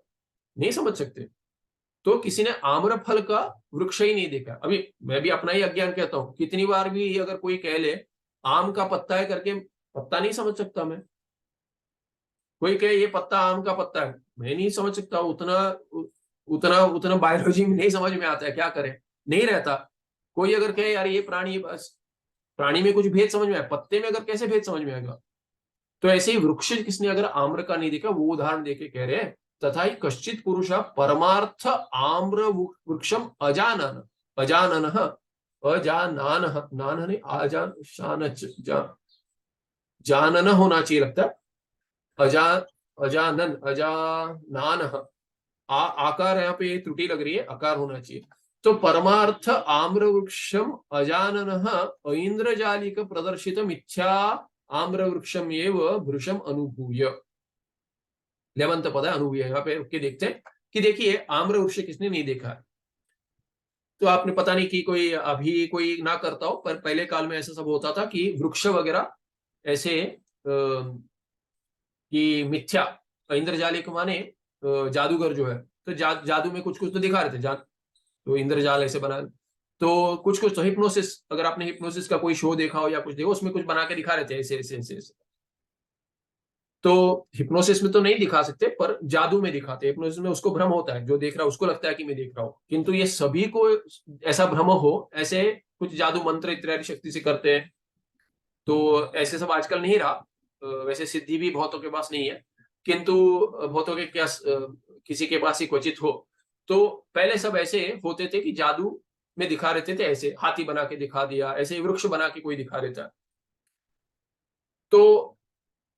नहीं समझ सकते। तो किसी ने आम्र फल का वृक्ष ही नहीं देखा। अभी मैं भी अपना ही अज्ञान कहता हूं, कितनी बार भी अगर कोई कह ले आम का पत्ता है करके, पत्ता नहीं समझ सकता मैं। कोई कहे ये पत्ता आम का पत्ता है, मैं नहीं समझ सकता। उतना उतना उतना बायोलॉजी में नहीं समझ में आता है, क्या करें, नहीं रहता। कोई अगर कहे यार ये प्राणी, बस प्राणी में कुछ भेद समझ में आए, पत्ते में अगर कैसे भेद समझ में आएगा? तो ऐसे ही वृक्ष किसने अगर आम्र का नहीं देखा, वो उदाहरण देके कह रहे हैं, तथा ही कश्चित पुरुष परमार्थ आम्र वृक्षम अजानन, अजानन अजानान, नान नहीं आजान शान, जानन होना चाहिए लगता है, अजा अजानन अजानान, आकार यहाँ पे त्रुटि लग रही है, आकार होना चाहिए। तो परमार्थ आम्र वृक्षम अजानन ऐन्द्रजालिक प्रदर्शित मिथ्या आम्र वृक्षम एव भृशम अनुभूय, लेवंत पद है अनुभूय, यहाँ पे रुक के देखते हैं कि देखिए आम्र वृक्ष किसने नहीं देखा है। तो आपने पता नहीं कि कोई अभी कोई ना करता हो, पर पहले काल में ऐसा सब होता था कि वृक्ष वगैरह ऐसे कि मिथ्या, इंद्रजालिक माने जादूगर जो है, तो जादू में कुछ कुछ तो दिखा रहे थे, तो इंद्रजाल ऐसे बना, तो कुछ कुछ तो हिप्नोसिस, अगर आपने हिप्नोसिस का कोई शो देखा हो या कुछ देखो, उसमें कुछ बना के दिखा रहे थे ऐसे ऐसे ऐसे ऐसे। तो हिप्नोसिस में तो नहीं दिखा सकते, पर जादू में दिखाते। हिप्नोसिस में उसको भ्रम होता है, जो देख रहा है उसको लगता है कि मैं देख रहा हूं, किंतु ये सभी को ऐसा भ्रम हो, ऐसे कुछ जादू मंत्र इत्यादि शक्ति से करते हैं। तो ऐसे सब आजकल नहीं रहा। वैसे सिद्धि भी बहुतों के पास नहीं है, किंतु बहुतों के क्या किसी के पास ही क्वचित हो। तो पहले सब ऐसे होते थे कि जादू में दिखा रहते थे, ऐसे हाथी बना के दिखा दिया, ऐसे वृक्ष बना के कोई दिखा रहता। तो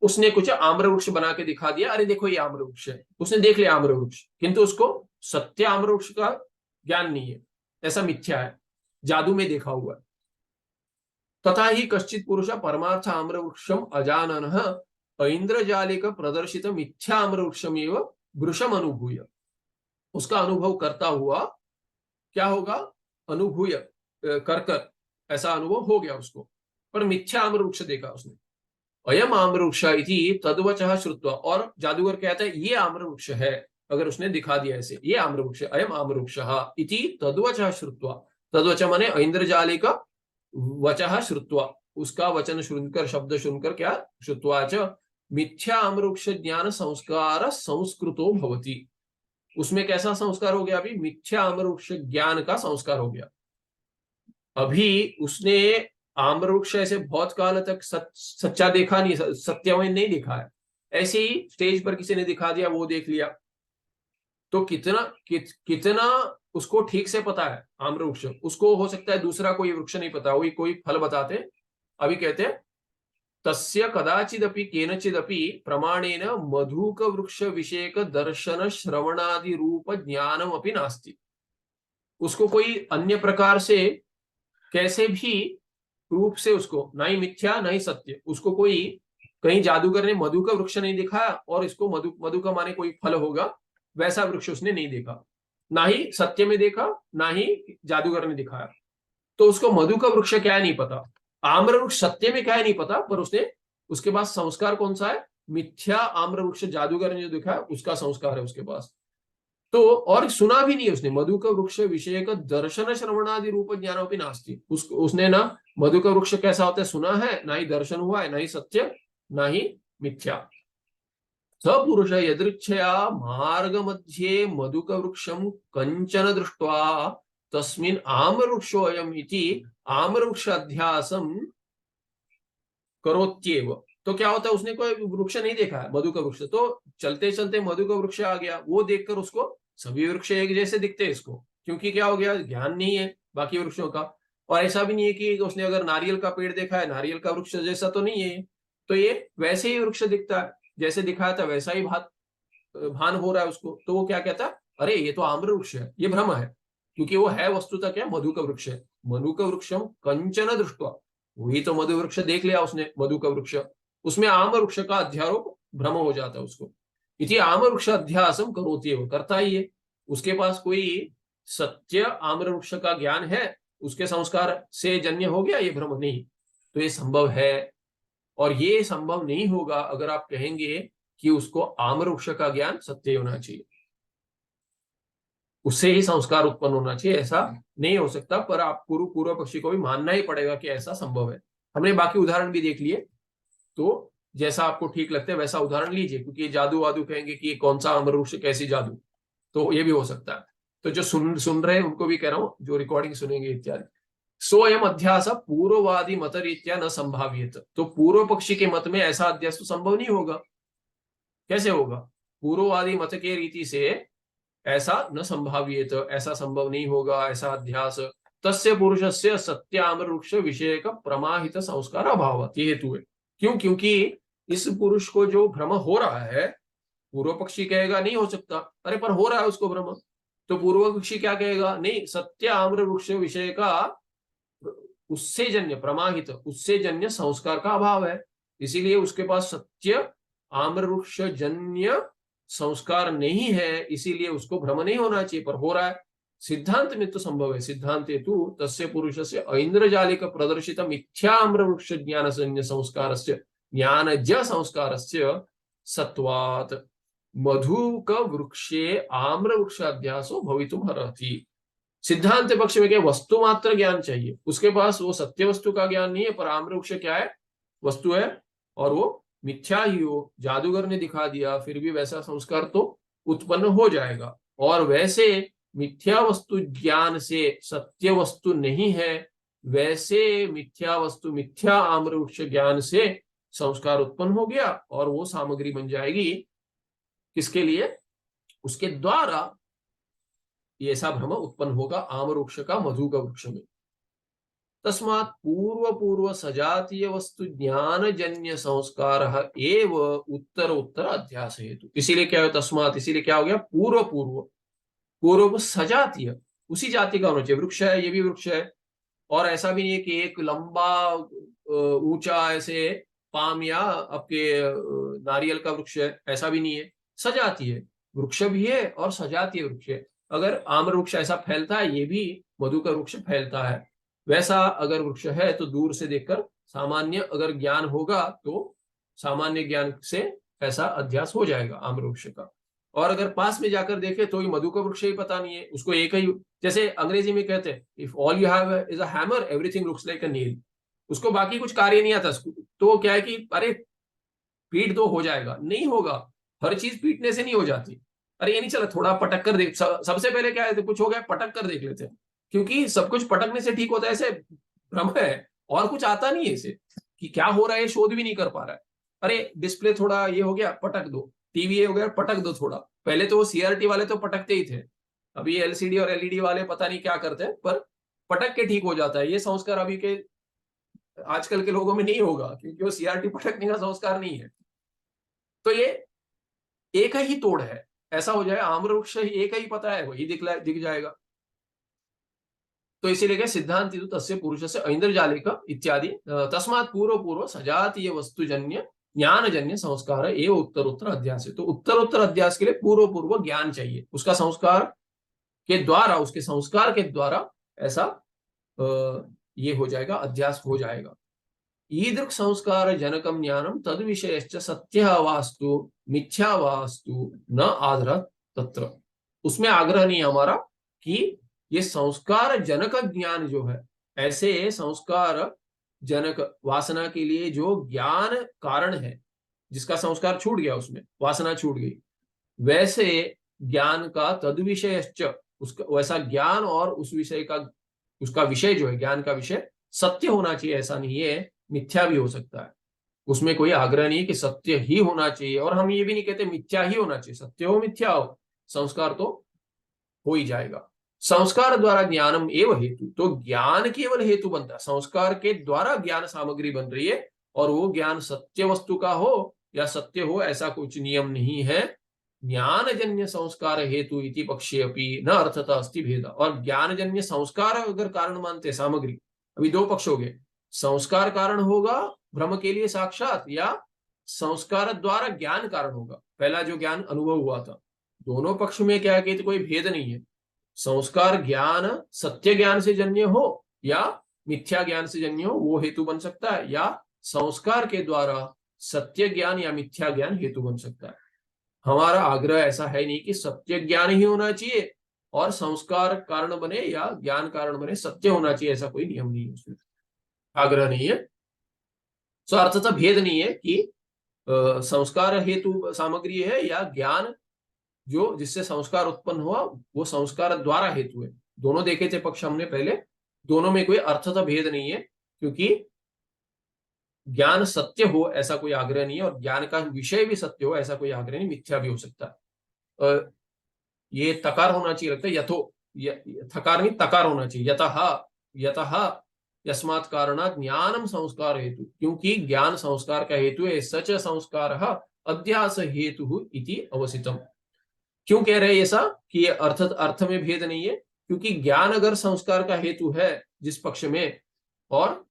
उसने कुछ आम्र वृक्ष बना के दिखा दिया, अरे देखो ये आम्र वृक्ष है, उसने देख लिया आम्र वृक्ष, किंतु उसको सत्य आम्र वृक्ष का ज्ञान नहीं है, ऐसा मिथ्या है, जादू में देखा हुआ है। तथा ही कश्चित पुरुष परमार्थ आम्र वृक्षम अजानन ऐन्द्रजालिक प्रदर्शित मिथ्या आम्र वृक्षम एवं वृषम अनुभूय, उसका अनुभव करता हुआ क्या होगा? अनुभूय कर ऐसा अनुभव हो गया उसको, पर मिथ्या आम्र वृक्ष देखा उसने। अयम आम्र वृक्ष इति तद्वचः श्रुत्वा, और जादूगर कहता है ये आम्र वृक्ष है, अगर उसने दिखा दिया ऐसे, ये आम्रवृक्ष, अयम आम्रवृक्षः इति तद्वचः श्रुत्वा, तद्वच माने ऐन्द्रजालिक वचः श्रुत्वा, उसका वचन सुनकर, शब्द सुनकर, क्या श्रुत्वा च मिथ्या आम्रवृक्ष ज्ञान संस्कार संस्कृतो भवति, उसमें कैसा संस्कार हो गया, अभी मिथ्या आम्रवृक्ष ज्ञान का संस्कार हो गया। अभी उसने आम्रवृक्ष ऐसे बहुत काल तक सच्चा देखा नहीं, सत्यमय नहीं देखा है, ऐसे ही स्टेज पर किसी ने दिखा दिया, वो देख लिया, तो कितना उसको ठीक से पता है आम्रवृक्ष, उसको हो सकता है दूसरा कोई वृक्ष नहीं पता, वही कोई फल बताते, अभी कहते तस्य कदाचिदपि केनचिदपि प्रमाणेन मधुक वृक्ष विषयक दर्शन श्रवणादि रूप ज्ञानम अपि नास्ति, उसको कोई अन्य प्रकार से कैसे भी रूप से उसको, ना ही मिथ्या ना ही सत्य, उसको कोई कहीं जादूगर ने मधु का वृक्ष नहीं दिखाया और इसको मधु का माने कोई फल होगा, वैसा वृक्ष उसने नहीं देखा, ना ही सत्य में देखा, ना ही जादूगर ने दिखाया, तो उसको मधु का वृक्ष क्या है नहीं पता, आम्र वृक्ष सत्य में क्या है नहीं पता, पर उसने, उसके पास संस्कार कौन सा है, मिथ्या आम्र वृक्ष जादूगर ने जो दिखाया उसका संस्कार है उसके पास, तो और सुना भी नहीं उसने, मधु का वृक्ष विषय का दर्शन श्रवणादि रूप ज्ञान भी नास्ती, उसने ना मधु का वृक्ष कैसा होता है सुना है, ना ही दर्शन हुआ है, ना ही सत्य, ना ही मिथ्या। स पुरुष यदृच्छया मार्ग मध्ये मधुक वृक्षम कंचन दृष्ट्वा तस्मिन् आम्रवृक्षोऽयम् इति आम्रवृक्ष अध्यासम करोत्येव, तो क्या होता है, उसने कोई वृक्ष नहीं देखा है मधु का वृक्ष, तो चलते चलते मधु का वृक्ष आ गया, वो देखकर उसको सभी वृक्ष एक जैसे दिखते हैं इसको, क्योंकि क्या हो गया, ज्ञान नहीं है बाकी वृक्षों का, और ऐसा भी नहीं है कि उसने अगर नारियल का पेड़ देखा है, नारियल का वृक्ष जैसा तो नहीं है, तो ये वैसे ही वृक्ष दिखता है, जैसे दिखाया था वैसा ही भान हो रहा है उसको, तो वो क्या कहता है, अरे ये तो आम्र वृक्ष है, ये भ्रम है, क्योंकि वो है वस्तुतः क्या, मधु का वृक्ष है, मधु का वृक्षम कंचन दृष्ट्वा, वही तो मधु वृक्ष देख लिया उसने, मधु का वृक्ष, उसमें आम वृक्ष का अध्यारोप भ्रम हो जाता है उसको, इति आम वृक्ष अध्यासम करोति है, वो करता ही है, उसके पास कोई सत्य आम्र वृक्ष का ज्ञान है, उसके संस्कार से जन्य हो गया ये भ्रम, नहीं, तो ये संभव है, और ये संभव नहीं होगा अगर आप कहेंगे कि उसको आम्र वृक्ष का ज्ञान सत्य होना चाहिए, उससे ही संस्कार उत्पन्न होना चाहिए, ऐसा नहीं हो सकता, पर आप पूर्व पक्षी को भी मानना ही पड़ेगा कि ऐसा संभव है। हमने बाकी उदाहरण भी देख लिए, तो जैसा आपको ठीक लगता है वैसा उदाहरण लीजिए, क्योंकि जादू वादू कहेंगे कि कौन सा आम्र वृक्ष कैसी जादू, तो ये भी हो सकता है, तो जो सुन रहे हैं उनको भी कह रहा हूं, जो रिकॉर्डिंग सुनेंगे इत्यादि। सोयम अध्यास पूर्ववादी मत रीत्या न संभाव्यत, तो पूर्व पक्षी के मत में ऐसा अध्यास तो संभव नहीं होगा, कैसे होगा, पूर्ववादी मत के रीति से ऐसा न संभाव्यत, ऐसा संभव नहीं होगा ऐसा अध्यास, तस्य पुरुषस्य सत्य आम्र वृक्ष विषय का प्रमाहित संस्कार अभाव, ये हेतु है, क्यों, क्योंकि इस पुरुष को जो भ्रम हो रहा है, पूर्व पक्षी कहेगा नहीं हो सकता, अरे पर हो रहा है उसको भ्रम, तो पूर्व पक्षी क्या कहेगा, नहीं, सत्य आम्र वृक्ष विषय का उससे जन्य प्रमाहित, उससे जन्य संस्कार का अभाव है, इसीलिए उसके पास सत्य आम्र वृक्ष जन्य संस्कार नहीं है, इसीलिए उसको भ्रम नहीं होना चाहिए, पर हो रहा है, सिद्धांत में तो संभव है, सिद्धांत हेतु तस्य पुरुषस्य ऐन्द्रजालिक प्रदर्शित मिथ्याम्र वृक्ष ज्ञान संज्ञ संस्कारस्य ज्ञानज संस्कारस्य सत्वात् मधुक वृक्षे आम्र वृक्ष अध्यासो भवितुम अर्हति, सिद्धांत पक्ष में क्या, वस्तु मात्र ज्ञान चाहिए, उसके पास वो सत्य वस्तु का ज्ञान नहीं है, पर आम्र वृक्ष क्या है, वस्तु है, और वो मिथ्या ही हो, जादूगर ने दिखा दिया, फिर भी वैसा संस्कार तो उत्पन्न हो जाएगा, और वैसे मिथ्या वस्तु ज्ञान से सत्य वस्तु नहीं है, वैसे मिथ्या वस्तु मिथ्या आम्र वृक्ष ज्ञान से संस्कार उत्पन्न हो गया, और वो सामग्री बन जाएगी किसके लिए, उसके द्वारा ये ऐसा भ्रम उत्पन्न होगा आम्र वृक्ष का मधु का वृक्ष में। तस्मात् पूर्व सजातीय वस्तु ज्ञान जन्य संस्कार एव उत्तर अध्यास हेतु, इसीलिए क्या है, तस्मात् इसीलिए क्या हो गया, पूर्व सजातीय, उसी जाति का होना चाहिए, वृक्ष है, ये भी वृक्ष है, और ऐसा भी नहीं है कि एक लंबा ऊंचा ऐसे पाम या आपके नारियल का वृक्ष है, ऐसा भी नहीं है, सजातीय वृक्ष भी है और सजातीय वृक्ष है, अगर आम्र वृक्ष ऐसा फैलता है, ये भी मधु का वृक्ष फैलता है, वैसा अगर वृक्ष है तो दूर से देखकर सामान्य अगर ज्ञान होगा तो सामान्य ज्ञान से ऐसा अध्यास हो जाएगा आम्र वृक्ष का, और अगर पास में जाकर देखे तो मधु का वृक्ष ही पता नहीं है उसको। एक ही, जैसे अंग्रेजी में कहते हैं if all you have is a hammer everything looks like a nail, उसको बाकी कुछ कार्य नहीं आता। तो क्या है कि अरे पीट दो हो जाएगा, नहीं होगा, हर चीज पीटने से नहीं हो जाती। अरे ये नहीं चला, थोड़ा पटक कर देख, सबसे पहले क्या है, कुछ हो गया पटक कर देख लेते हैं, क्योंकि सब कुछ पटकने से ठीक होता है, ऐसे भ्रम है, और कुछ आता नहीं है इसे कि क्या हो रहा है, शोध भी नहीं कर पा रहा है। अरे डिस्प्ले थोड़ा ये हो गया पटक दो, टीवी ये हो गया पटक दो थोड़ा। पहले तो वो सीआरटी वाले तो पटकते ही थे, अभी एलसीडी और एलईडी वाले पता नहीं क्या करते हैं, पर पटक के ठीक हो जाता है। ये संस्कार अभी के आजकल के लोगों में नहीं होगा, क्योंकि वो सीआरटी पटकने का संस्कार नहीं है। तो ये एक ही तोड़ है, ऐसा हो जाए आम्र वृक्ष ही एक ही पता है, वही दिख जाएगा। तो इसीलिए सिद्धांत तस्य पुरुष से ऐन्द्रजालिक इत्यादि तस्मात् पूर्व पूर्व सजातीय वस्तुजन्य ज्ञानजन्य संस्कार एवं उत्तरोत्तर अध्यास है। तो उत्तरोत्तर अध्यास के लिए पूर्व पूर्व ज्ञान चाहिए, उसका संस्कार के द्वारा, उसके संस्कार के द्वारा ऐसा ये हो जाएगा, अध्यास हो जाएगा। ईदृक् संस्कार जनकम ज्ञानम तद विषयश्च सत्य वास्तु मिथ्या वास्तु न आग्रह तत्र। उसमें आग्रह नहीं हमारा कि ये संस्कार जनक ज्ञान जो है, ऐसे संस्कार जनक वासना के लिए जो ज्ञान कारण है, जिसका संस्कार छूट गया, उसमें वासना छूट गई, वैसे ज्ञान का तद विषयश्च, उसका वैसा ज्ञान और उस विषय का, उसका विषय जो है ज्ञान का विषय सत्य होना चाहिए, ऐसा नहीं है, मिथ्या भी हो सकता है। उसमें कोई आग्रह नहीं कि सत्य ही होना चाहिए, और हम ये भी नहीं कहते मिथ्या ही होना चाहिए, सत्य हो मिथ्या हो संस्कार तो हो ही जाएगा। संस्कार द्वारा ज्ञानम एवं हेतु, तो ज्ञान केवल हेतु बनता है, संस्कार के द्वारा ज्ञान सामग्री बन रही है, और वो ज्ञान सत्य वस्तु का हो या सत्य हो ऐसा कुछ नियम नहीं है। ज्ञानजन्य संस्कार हेतु इति पक्षे अपि न अर्थता अस्ति भेद। और ज्ञानजन्य संस्कार अगर कारण मानते सामग्री, अभी दो पक्ष हो गए, संस्कार कारण होगा भ्रम के लिए साक्षात, या संस्कार द्वारा ज्ञान कारण होगा, पहला जो ज्ञान अनुभव हुआ था। दोनों पक्ष में क्या है कि तो कोई भेद नहीं है। संस्कार ज्ञान सत्य ज्ञान से जन्य हो या मिथ्या ज्ञान से जन्य हो, वो हेतु बन सकता है, या संस्कार के द्वारा सत्य ज्ञान या मिथ्या ज्ञान हेतु बन सकता है। हमारा आग्रह ऐसा है नहीं कि सत्य ज्ञान ही होना चाहिए और संस्कार कारण बने या ज्ञान कारण बने सत्य होना चाहिए, ऐसा कोई नियम नहीं है, उसमें आग्रह नहीं है। सो अर्थतः भेद नहीं है कि संस्कार हेतु सामग्री है या ज्ञान जो जिससे संस्कार उत्पन्न हुआ वो संस्कार द्वारा हेतु है। दोनों देखे थे पक्ष हमने पहले, दोनों में कोई अर्थतः भेद नहीं है, क्योंकि ज्ञान सत्य हो ऐसा कोई आग्रह नहीं है, और ज्ञान का विषय भी सत्य हो ऐसा कोई आग्रह नहीं, मिथ्या भी हो सकता है। ये तकार होना चाहिए, लगता है यथो, थकार नहीं तकार होना चाहिए, यतः यतः यस्मात् कारणात् ज्ञानम संस्कार हेतु, क्योंकि ज्ञान संस्कार का हेतु है, सच संस्कार अध्यास हेतु इति अवसितम। क्यों कह रहे हैं ऐसा कि ये अर्थ में भेद नहीं है, क्योंकि ज्ञान अगर संस्कार का हेतु है जिस पक्ष में, और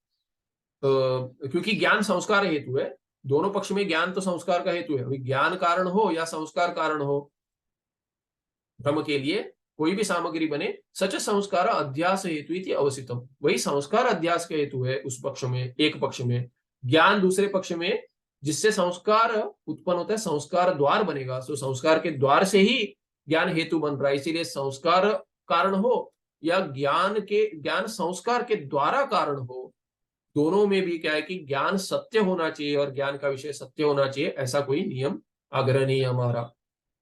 क्योंकि ज्ञान संस्कार हेतु है, दोनों पक्ष में ज्ञान तो संस्कार का हेतु है, ज्ञान कारण हो या संस्कार कारण हो, भ्रम के लिए कोई भी सामग्री बने, सच संस्कार अध्यास हेतु इति अवसितम, वही संस्कार अध्यास का हेतु है उस पक्ष में, एक पक्ष में, ज्ञान दूसरे पक्ष में, जिससे संस्कार उत्पन्न होता है, संस्कार द्वार बनेगा, तो संस्कार के द्वार से ही ज्ञान हेतु बन रहा है, इसीलिए संस्कार कारण हो या ज्ञान संस्कार के द्वारा कारण हो, दोनों में भी क्या है कि ज्ञान सत्य होना चाहिए और ज्ञान का विषय सत्य होना चाहिए, ऐसा कोई नियम आग्रह नहीं हमारा।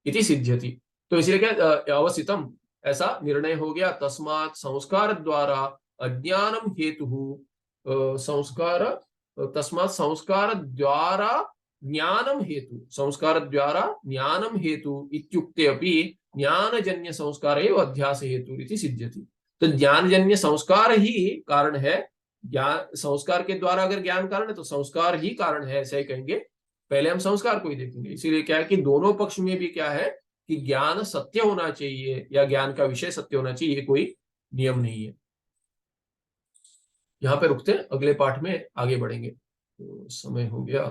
इति सिद्ध्यति, तो इसलिए क्या अवसितम, ऐसा निर्णय हो गया। तस्मात् संस्कार द्वारा अज्ञानम हेतु संस्कार, तस्मात् संस्कार द्वारा ज्ञानम हेतु, संस्कार द्वारा ज्ञानम हेतु इत्युक्ते अपि ज्ञानजन्य संस्कार एवं अध्यास हेतु इति सिद्ध्यति। तो ज्ञानजन्य संस्कार ही कारण है, ज्ञान संस्कार के द्वारा अगर ज्ञान कारण है तो संस्कार ही कारण है, ऐसे ही कहेंगे। पहले हम संस्कार को ही देखेंगे, इसीलिए क्या है कि दोनों पक्ष में भी क्या है कि ज्ञान सत्य होना चाहिए या ज्ञान का विषय सत्य होना चाहिए, ये कोई नियम नहीं है। यहां पे रुकते हैं, अगले पाठ में आगे बढ़ेंगे, तो समय हो गया।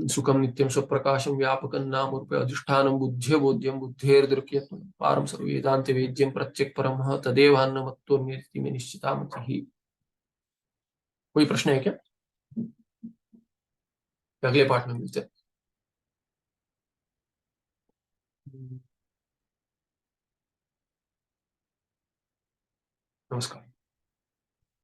सुखम नित्यम स्वप्रकाशम व्यापकं नाम रूपे अधिष्ठानं बुद्ध्य बोध्यम बुद्धेर्दृक्यत्वं पारम सर्ववेदांत वेद्यम प्रत्यक् परमः तदेवान्नमत्तोऽन्येति में निश्चिता मतिः। कोई प्रश्न है क्या? अगले पार्ट में मिलते हैं। नमस्कार।